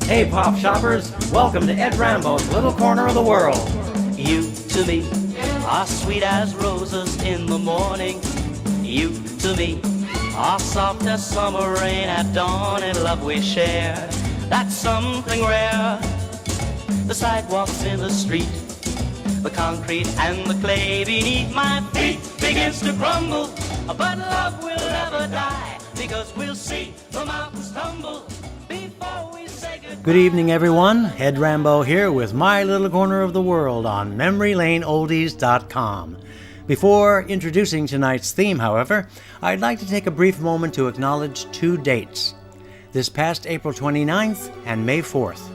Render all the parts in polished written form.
Hey, pop shoppers, welcome to Ed Rambo's Little Corner of the World. You to me are sweet as roses in the morning. You to me are soft as summer rain at dawn. In love we share, that's something rare. The sidewalks in the street, the concrete and the clay beneath my feet begins to crumble, but love will never die, because we'll see the mountains tumble before we say goodbye. Good evening, everyone. Ed Rambeau here with My Little Corner of the World on MemoryLaneOldies.com. Before introducing tonight's theme, however, I'd like to take a brief moment to acknowledge two dates. This past April 29th and May 4th.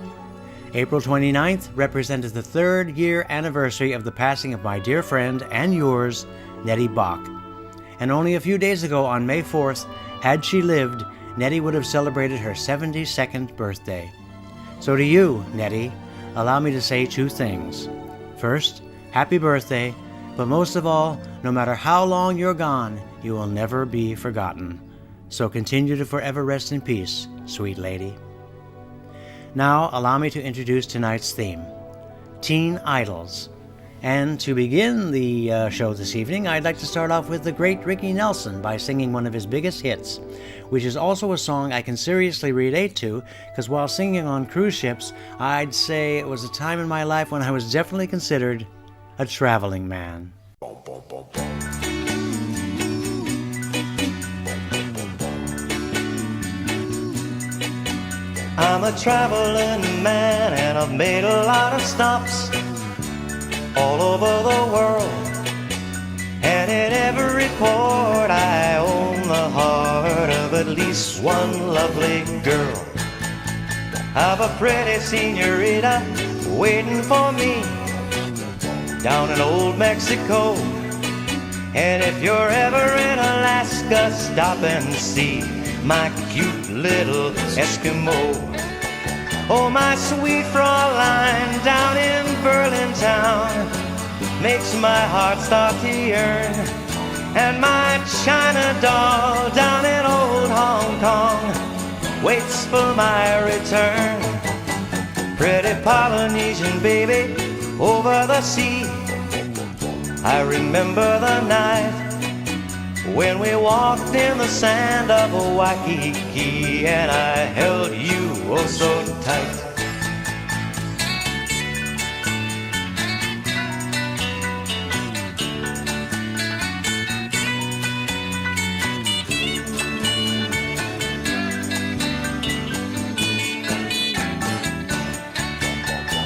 April 29th represented the third year anniversary of the passing of my dear friend and yours, Nettie Bach. And only a few days ago on May 4th, had she lived, Nettie would have celebrated her 72nd birthday. So to you, Nettie, allow me to say two things. First, happy birthday, but most of all, no matter how long you're gone, you will never be forgotten. So continue to forever rest in peace, sweet lady. Now, allow me to introduce tonight's theme, Teen Idols. And to begin the show this evening, I'd like to start off with the great Ricky Nelson by singing one of his biggest hits, which is also a song I can seriously relate to, because while singing on cruise ships, I'd say it was a time in my life when I was definitely considered a traveling man. I'm a traveling man and I've made a lot of stops all over the world, and in every port I own the heart of at least one lovely girl. I've a pretty senorita waiting for me down in old Mexico, and if you're ever in Alaska, stop and see my cute little Eskimo. Oh, my sweet Fraulein down in Berlin town makes my heart start to yearn, and my China doll down in old Hong Kong waits for my return. Pretty Polynesian baby over the sea, I remember the night when we walked in the sand of Waikiki, and I held you oh so tight.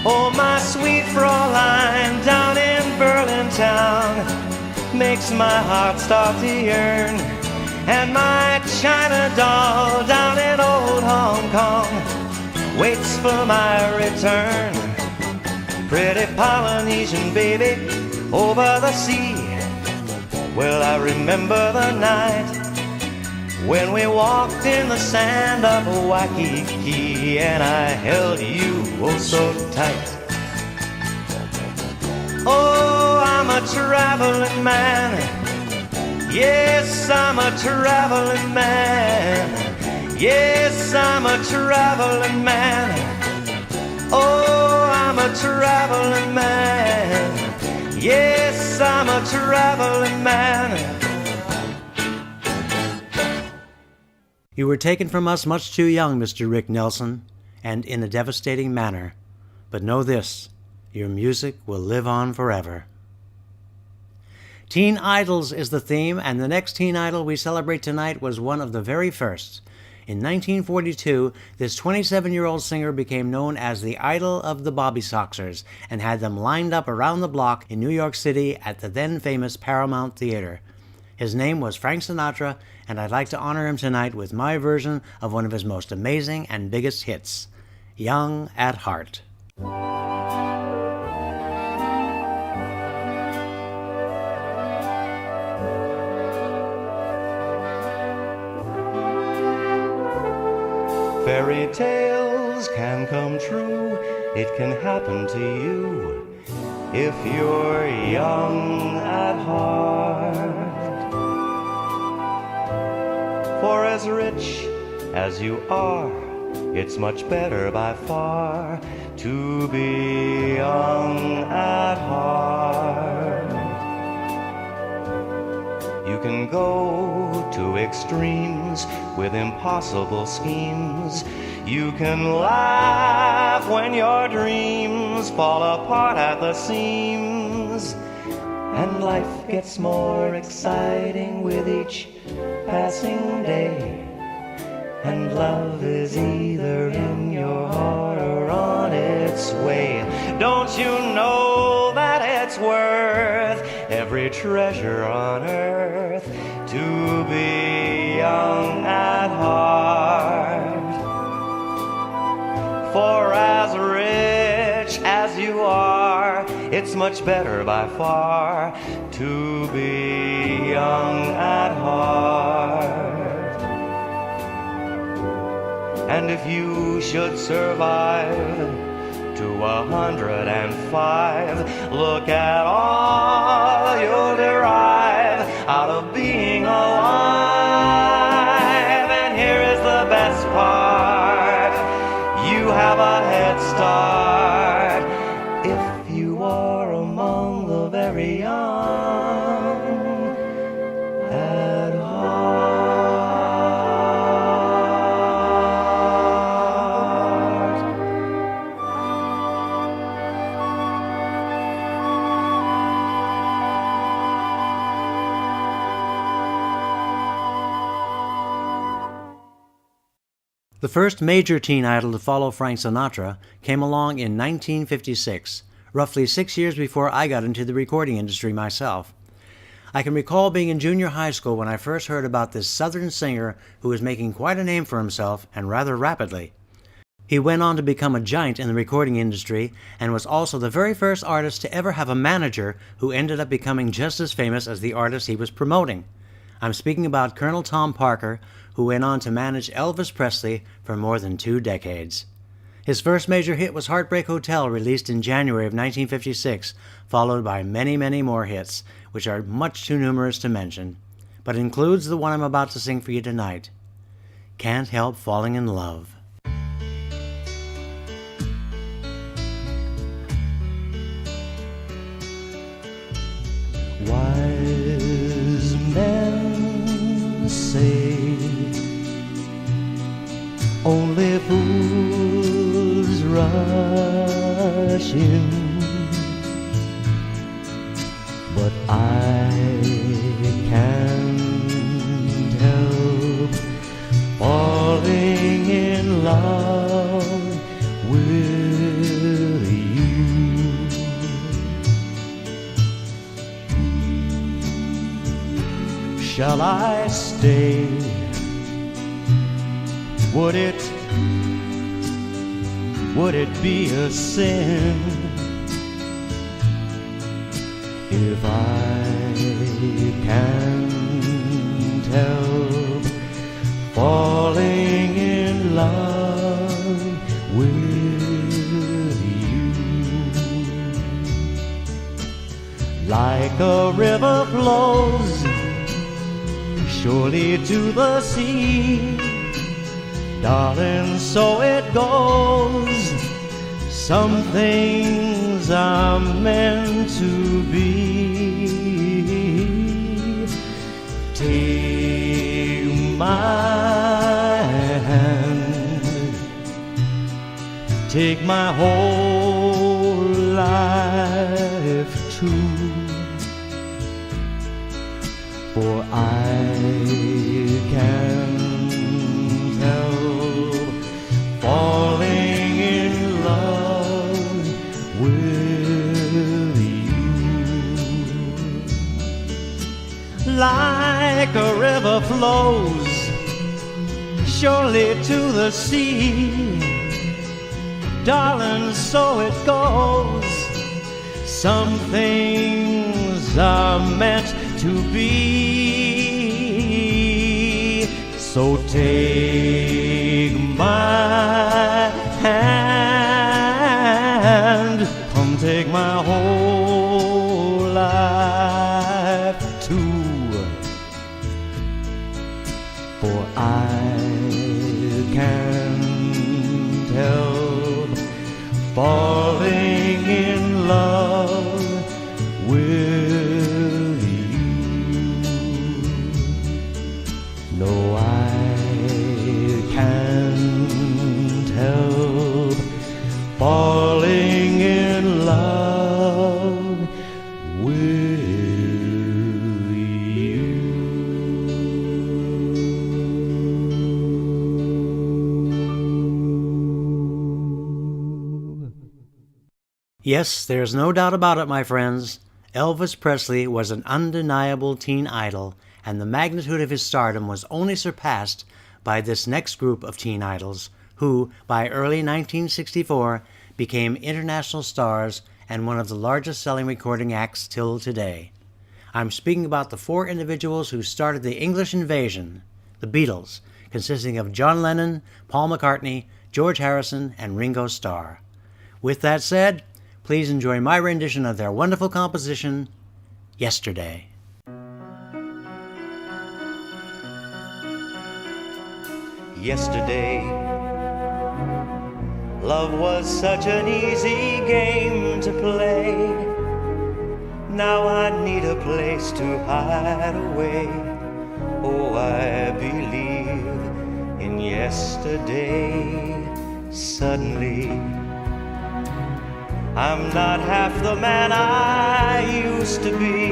Oh, my sweet Fraulein down in Berlin town makes my heart start to yearn, and my China doll down in old Hong Kong waits for my return. Pretty Polynesian baby over the sea, well, I remember the night when we walked in the sand of Waikiki, and I held you oh so tight. Oh, I'm a traveling man. Yes, I'm a traveling man. Yes, I'm a traveling man. Oh, I'm a traveling man. Yes, I'm a traveling man. You were taken from us much too young, Mr. Rick Nelson, and in a devastating manner. But know this, your music will live on forever. Teen Idols is the theme, and the next teen idol we celebrate tonight was one of the very first. In 1942, this 27-year-old singer became known as the idol of the Bobby Soxers and had them lined up around the block in New York City at the then-famous Paramount Theater. His name was Frank Sinatra, and I'd like to honor him tonight with my version of one of his most amazing and biggest hits, Young at Heart. Fairy tales can come true, it can happen to you if you're young at heart. For as rich as you are, It's much better by far to be young at heart. You can go to extremes with impossible schemes. You can laugh when your dreams fall apart at the seams. And life gets more exciting with each passing day. And love is either in your heart or on its way. Don't you know that it's worth every treasure on earth to be young at heart? For as rich as you are, it's much better by far to be young at heart. And if you should survive to 105, look at all you'll derive out of being alive. And here is the best part, you have a head start if you are among the very young at heart. The first major teen idol to follow Frank Sinatra came along in 1956, roughly 6 years before I got into the recording industry myself. I can recall being in junior high school when I first heard about this Southern singer who was making quite a name for himself, and rather rapidly. He went on to become a giant in the recording industry and was also the very first artist to ever have a manager who ended up becoming just as famous as the artist he was promoting. I'm speaking about Colonel Tom Parker, who went on to manage Elvis Presley for more than 2 decades. His first major hit was Heartbreak Hotel, released in January of 1956, followed by many, many more hits, which are much too numerous to mention, but includes the one I'm about to sing for you tonight, Can't Help Falling in Love. Wise men say only fools rush in, but I can't help falling in love with you. Shall I stay? Would it be a sin if I can't help falling in love with you? Like a river flows surely to the sea, darling, so it goes. Some things are meant to be. Take my hand, take my whole life too, for I can't help falling in love with you. Like a river flows surely to the sea, darling, so it goes. Some things are meant to be. So take my hand, come take my whole life too, for I can't falling in love with you. No, I can't help falling in love with you. Yes, there's no doubt about it, my friends. Elvis Presley was an undeniable teen idol, and the magnitude of his stardom was only surpassed by this next group of teen idols, who, by early 1964, became international stars and one of the largest selling recording acts till today. I'm speaking about the four individuals who started the English invasion, the Beatles, consisting of John Lennon, Paul McCartney, George Harrison, and Ringo Starr. With that said, please enjoy my rendition of their wonderful composition, Yesterday. Yesterday, love was such an easy game to play. Now I need a place to hide away. Oh, I believe in yesterday. Suddenly, I'm not half the man I used to be.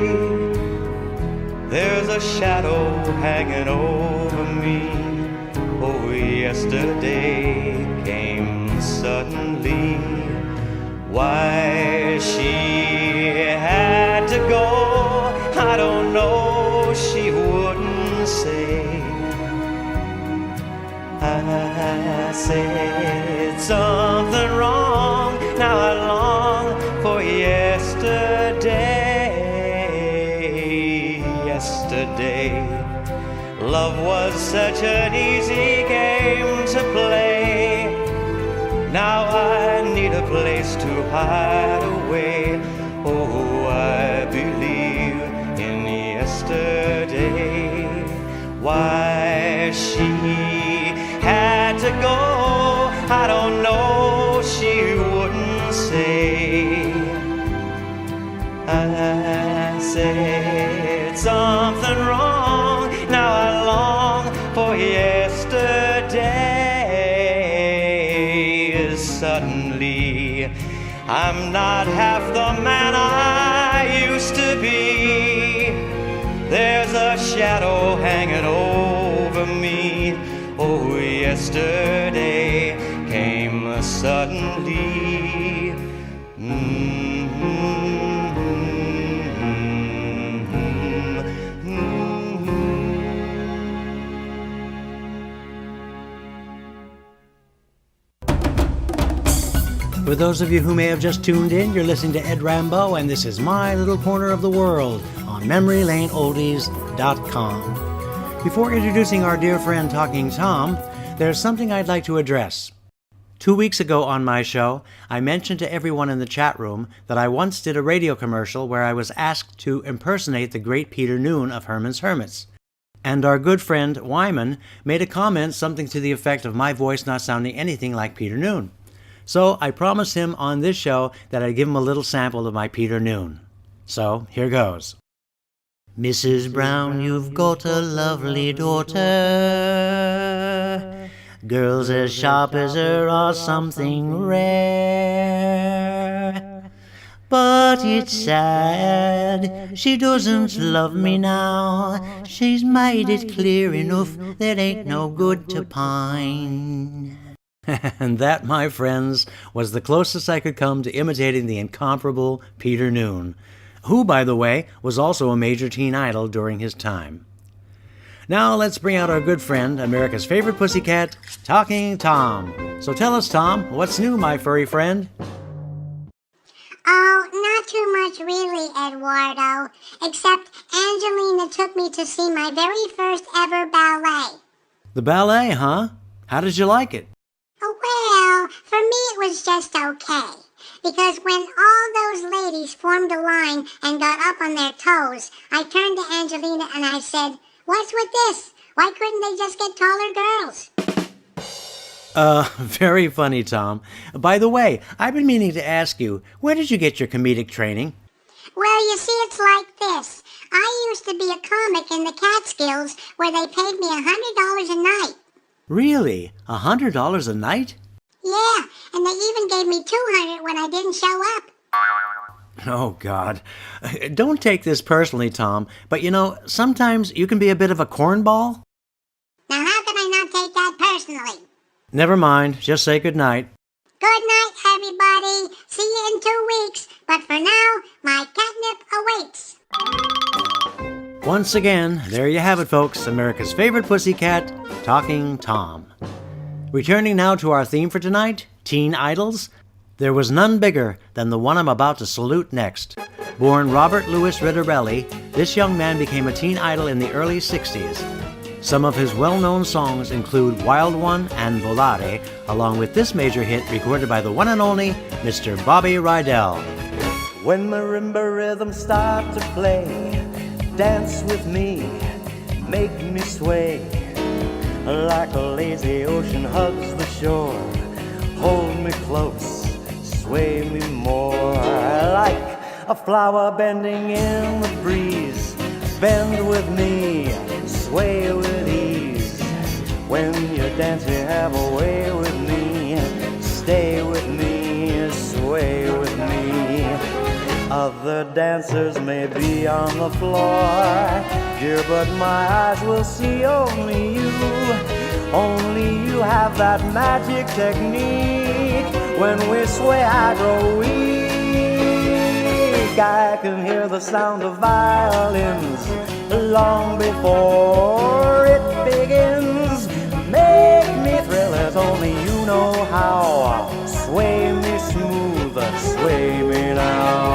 There's a shadow hanging over me. Oh, yesterday came suddenly. Why she had to go, I don't know, she wouldn't say. I said something wrong, now I long for yesterday. Yesterday, love was such an easy game to play. Now I need a place to hide away. Oh, I believe in yesterday. Why she had to go, I don't know, she wouldn't say. I said something wrong, now I long for yesterday. Suddenly, I'm not half the man I used to be. There's a shadow hanging over me. Oh, yesterday came suddenly. For those of you who may have just tuned in, you're listening to Ed Rambeau, and this is My Little Corner of the World on MemoryLaneOldies.com. Before introducing our dear friend Talking Tom, there's something I'd like to address. 2 weeks ago on my show, I mentioned to everyone in the chat room that I once did a radio commercial where I was asked to impersonate the great Peter Noone of Herman's Hermits. And our good friend Wyman made a comment something to the effect of my voice not sounding anything like Peter Noone. So I promised him on this show that I'd give him a little sample of my Peter Noone. So here goes. Mrs. Brown, you've got a lovely daughter. Girls as sharp as her are something rare. But it's sad, she doesn't love me now. She's made it clear enough that ain't no good to pine. And that, my friends, was the closest I could come to imitating the incomparable Peter Noone, who, by the way, was also a major teen idol during his time. Now let's bring out our good friend, America's favorite pussycat, Talking Tom. So tell us, Tom, what's new, my furry friend? Oh, not too much really, Eduardo, except Angelina took me to see my very first ever ballet. The ballet, huh? How did you like it? Well, for me it was just okay, because when all those ladies formed a line and got up on their toes, I turned to Angelina and I said, "What's with this? Why couldn't they just get taller girls?" Very funny, Tom. By the way, I've been meaning to ask you, where did you get your comedic training? Well, you see, it's like this. I used to be a comic in the Catskills where they paid me $100 a night. Really? $100 a night? Yeah, and they even gave me $200 when I didn't show up. Oh, God. Don't take this personally, Tom, but sometimes you can be a bit of a cornball. Now, how can I not take that personally? Never mind, just say goodnight. Good night, everybody. See you in 2 weeks. But for now, my catnip awaits. Once again, there you have it, folks. America's favorite pussycat, Talking Tom. Returning now to our theme for tonight, teen idols. There was none bigger than the one I'm about to salute next. Born Robert Louis Ritterelli, this young man became a teen idol in the early 60s. Some of his well-known songs include Wild One and Volare, along with this major hit recorded by the one and only Mr. Bobby Rydell. When marimba rhythms start to play, dance with me, make me sway. Like a lazy ocean hugs the shore, hold me close, sway me more. Like a flower bending in the breeze, bend with me, sway with ease. When you dance, you have a way with me, stay with me, sway with me. Other dancers may be on the floor, dear, but my eyes will see only you. Only you have that magic technique. When we sway, I grow weak. I can hear the sound of violins long before it begins. Make me thrill as only you know how. Sway me smooth, sway me now.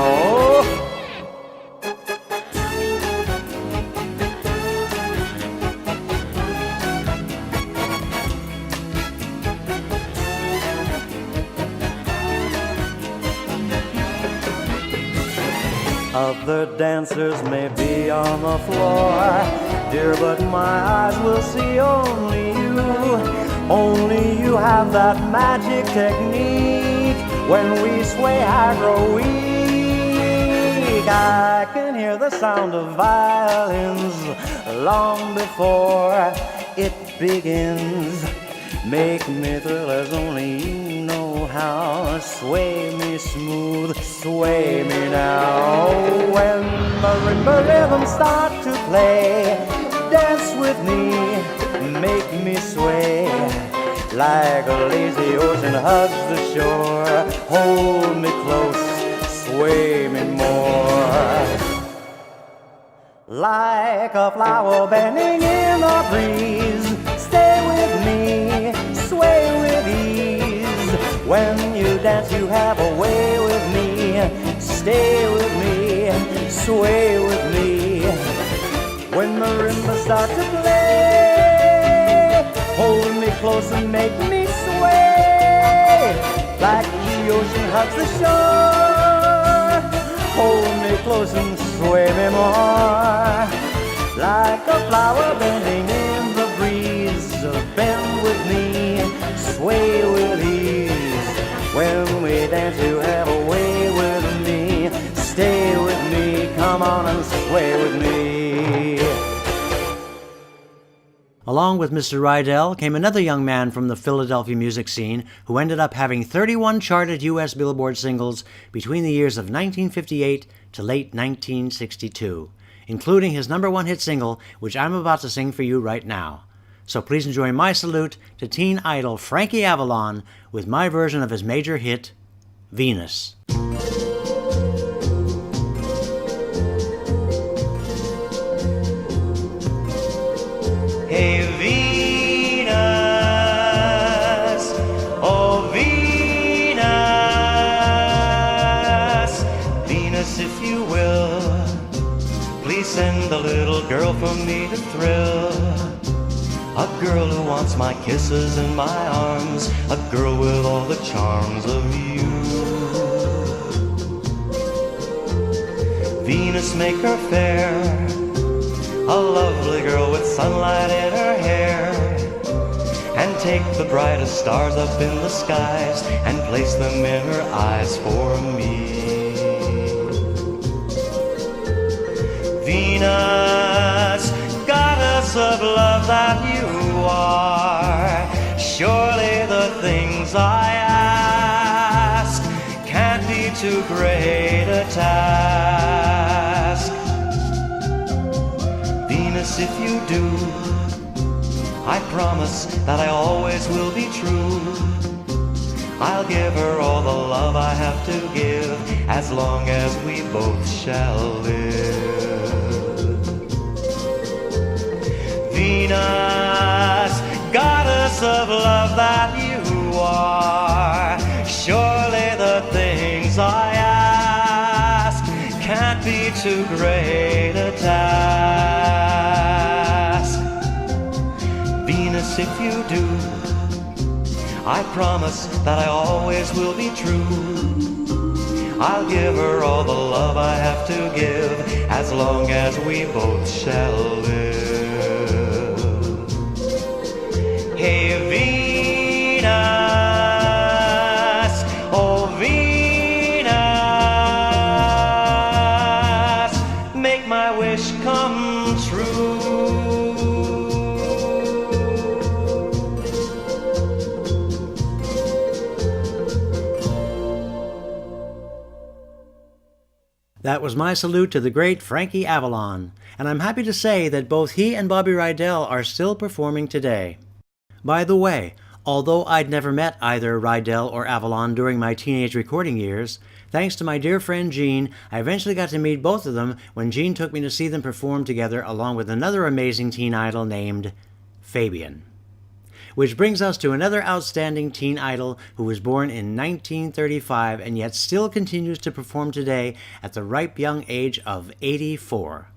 Other dancers may be on the floor, dear, but my eyes will see only you. Only you have that magic technique. When we sway, I grow weak. I can hear the sound of violins long before it begins. Make me thrill as only you know how. Sway me smooth, sway me now. When marimba rhythms start to play, dance with me, make me sway. Like a lazy ocean hugs the shore, hold me close, sway me more. Like a flower bending in the breeze, stay with me, sway with ease. When you dance, you have a way with me, stay with me, sway with me. When marimba starts to play, hold me close and make me sway. Like the ocean hugs the shore, hold me close and sway me more. Like a flower bending in the breeze, bend with me, sway with ease. When we dance, you have a way with me, stay with me, come on and sway with me. Along with Mr. Rydell came another young man from the Philadelphia music scene who ended up having 31 charted U.S. Billboard singles between the years of 1958 to late 1962, including his #1 hit single, which I'm about to sing for you right now. So please enjoy my salute to teen idol Frankie Avalon with my version of his major hit, Venus. Hey Venus, oh Venus, Venus if you will, please send a little girl for me to thrill. A girl who wants my kisses and my arms, a girl with all the charms of you. Venus, make her fair, a lovely girl with sunlight in her hair, and take the brightest stars up in the skies and place them in her eyes for me. Venus, goddess of love that you are, surely the things I ask can't be too great a task. Venus, if you do, I promise that I always will be true. I'll give her all the love I have to give, as long as we both shall live. Venus, goddess of love that you are, surely the things I ask can't be too great a task. Venus, if you do, I promise that I always will be true. I'll give her all the love I have to give, as long as we both shall live. Hey, Venus, oh Venus, make my wish come true. That was my salute to the great Frankie Avalon, and I'm happy to say that both he and Bobby Rydell are still performing today. By the way, although I'd never met either Rydell or Avalon during my teenage recording years, thanks to my dear friend Gene, I eventually got to meet both of them when Gene took me to see them perform together along with another amazing teen idol named Fabian. Which brings us to another outstanding teen idol who was born in 1935 and yet still continues to perform today at the ripe young age of 84.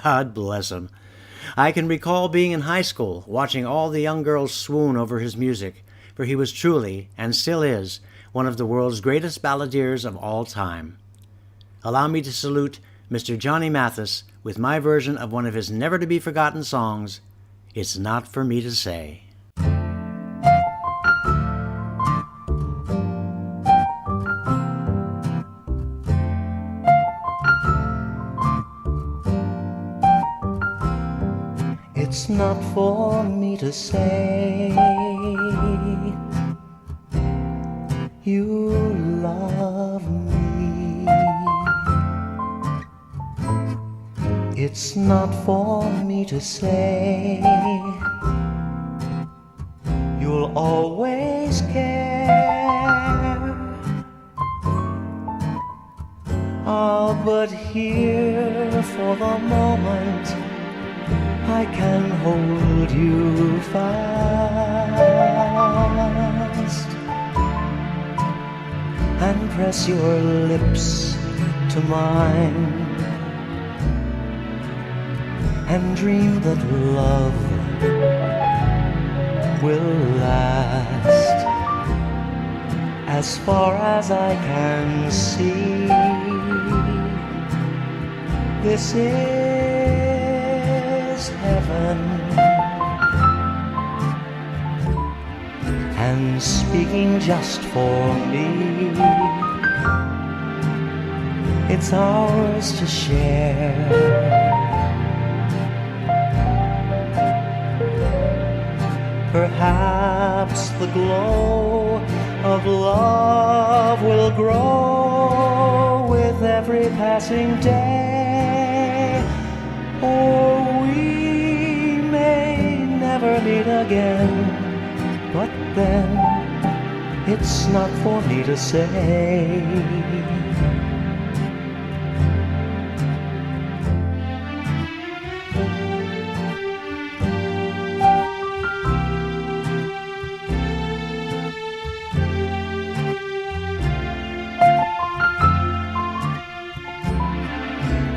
God bless him. I can recall being in high school, watching all the young girls swoon over his music, for he was truly, and still is, one of the world's greatest balladeers of all time. Allow me to salute Mr. Johnny Mathis with my version of one of his never-to-be-forgotten songs, It's Not For Me To Say. It's not for me to say you love me. It's not for me to say you'll always care. Ah, but here for the moment I can hold you fast and press your lips to mine and dream that love will last as far as I can see. This is heaven, and speaking just for me, it's ours to share. Perhaps the glow of love will grow with every passing day, or we may never meet again, but then it's not for me to say.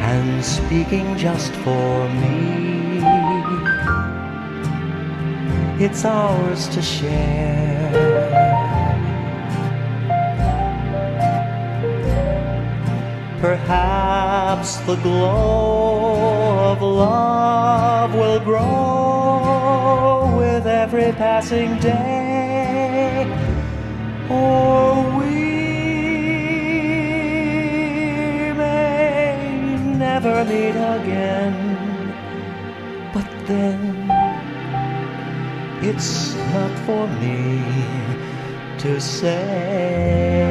And speaking just for me, it's ours to share. Perhaps the glow of love will grow with every passing day, or we may never meet again. But then it's not for me to say.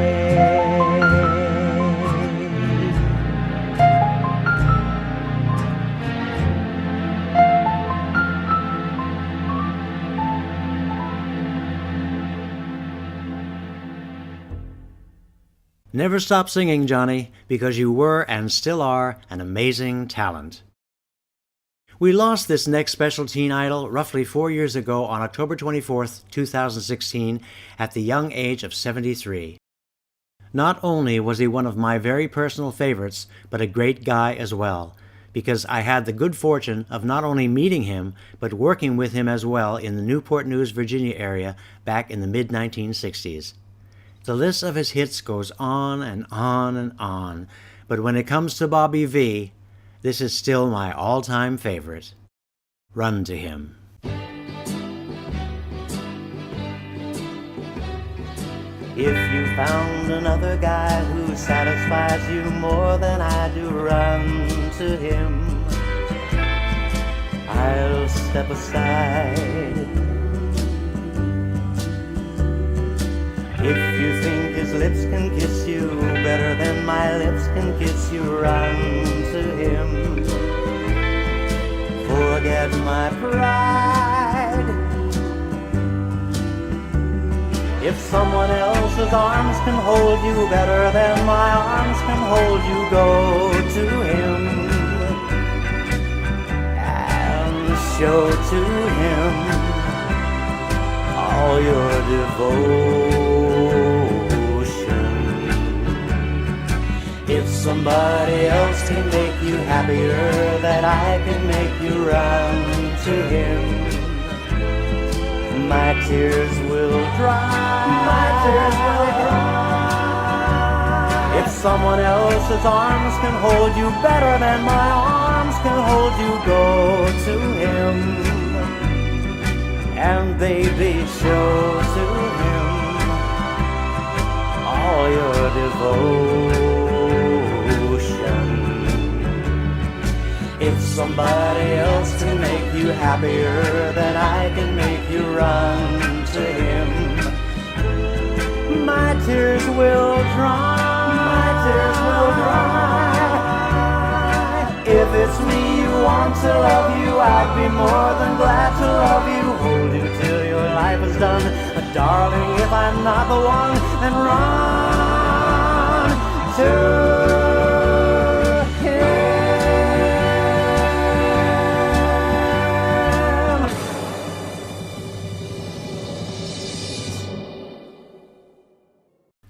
Never stop singing, Johnny, because you were and still are an amazing talent. We lost this next special teen idol roughly 4 years ago on October 24th, 2016, at the young age of 73. Not only was he one of my very personal favorites, but a great guy as well, because I had the good fortune of not only meeting him, but working with him as well in the Newport News, Virginia area back in the mid-1960s. The list of his hits goes on and on and on, but when it comes to Bobby V, this is still my all-time favorite. Run to Him. If you found another guy who satisfies you more than I do, run to him. I'll step aside. If you think his lips can kiss you better than my lips can kiss you, run to him. Forget my pride. If someone else's arms can hold you better than my arms can hold you, go to him and show to him all your devotion. If somebody else can make you happier than I can make you, run to him. My tears will dry. My tears will dry. If someone else's arms can hold you better than my arms can hold you, go to him. And baby, show to him all your devotion. If somebody else can make you happier than I can make you, run to him. My tears will dry. My tears will dry. If it's me you want to love you, I'd be more than glad to love you. Hold you till your life is done. But darling, if I'm not the one, then run to him.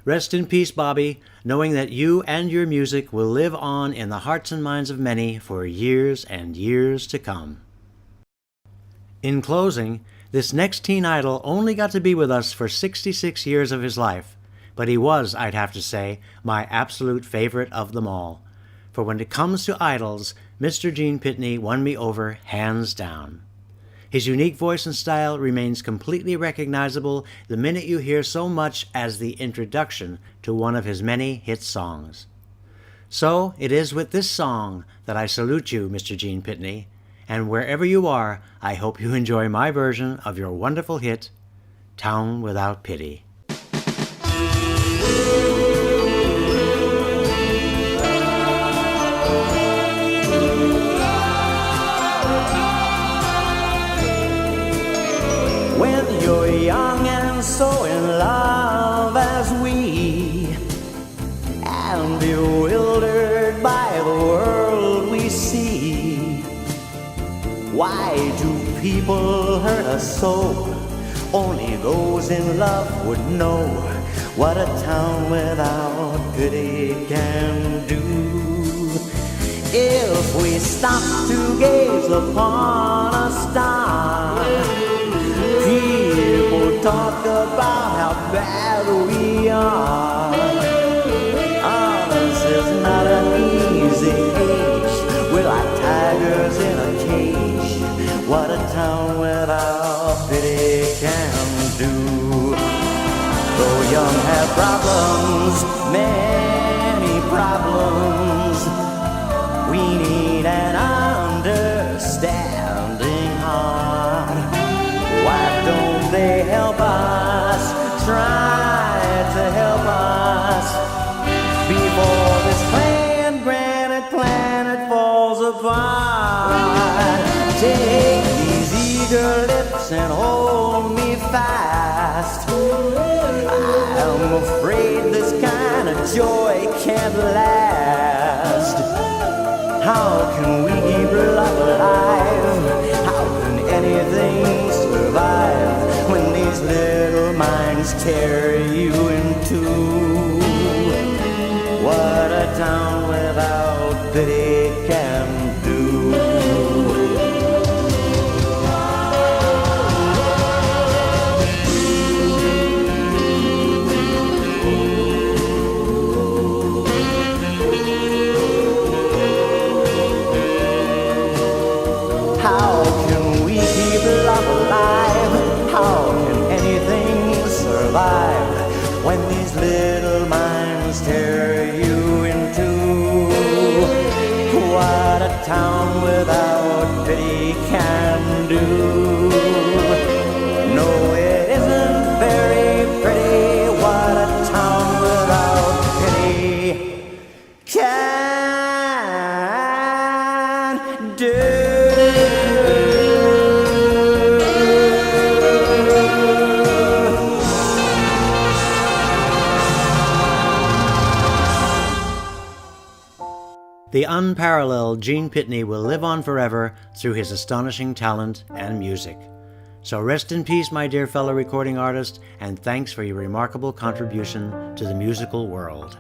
Rest in peace, Bobby, knowing that you and your music will live on in the hearts and minds of many for years and years to come. In closing, this next teen idol only got to be with us for 66 years of his life, but he was, I'd have to say, my absolute favorite of them all. For when it comes to idols, Mr. Gene Pitney won me over hands down. His unique voice and style remains completely recognizable the minute you hear so much as the introduction to one of his many hit songs. So it is with this song that I salute you, Mr. Gene Pitney, and wherever you are, I hope you enjoy my version of your wonderful hit, Town Without Pity. When you're young and so in love as we, and bewildered by the world we see, why do people hurt us so? Only those in love would know what a town without pity can do. If we stop to gaze upon a star, people talk about how bad we are. Ours is not an easy age. We're like tigers in a cage. What a town without pity can do. Though young have problems, many problems, we need an understanding heart. Why don't they help us, try to help us, before this planned granite planet falls apart? Take these eager lips and hold me fast. I'm afraid this kind of joy can't last. How can we keep love alive? How can anything survive when these little minds tear you in two? What a town without pity can do. How can we keep love alive? How can anything survive when these little minds tear you in two? What a town without pity can do. No, it isn't very pretty. What a town without pity can do. The unparalleled Gene Pitney will live on forever through his astonishing talent and music. So rest in peace, my dear fellow recording artist, and thanks for your remarkable contribution to the musical world.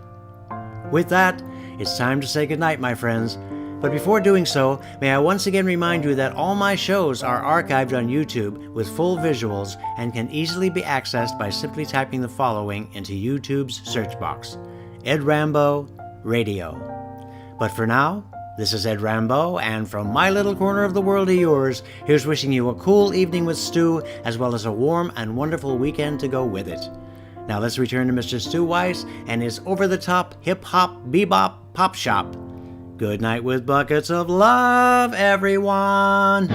With that, it's time to say goodnight, my friends. But before doing so, may I once again remind you that all my shows are archived on YouTube with full visuals and can easily be accessed by simply typing the following into YouTube's search box: Ed Rambeau Radio. But for now, this is Ed Rambeau, and from my little corner of the world to yours, here's wishing you a cool evening with Stu, as well as a warm and wonderful weekend to go with it. Now let's return to Mr. Stu Weiss and his over-the-top hip-hop bebop pop shop. Good night with buckets of love, everyone!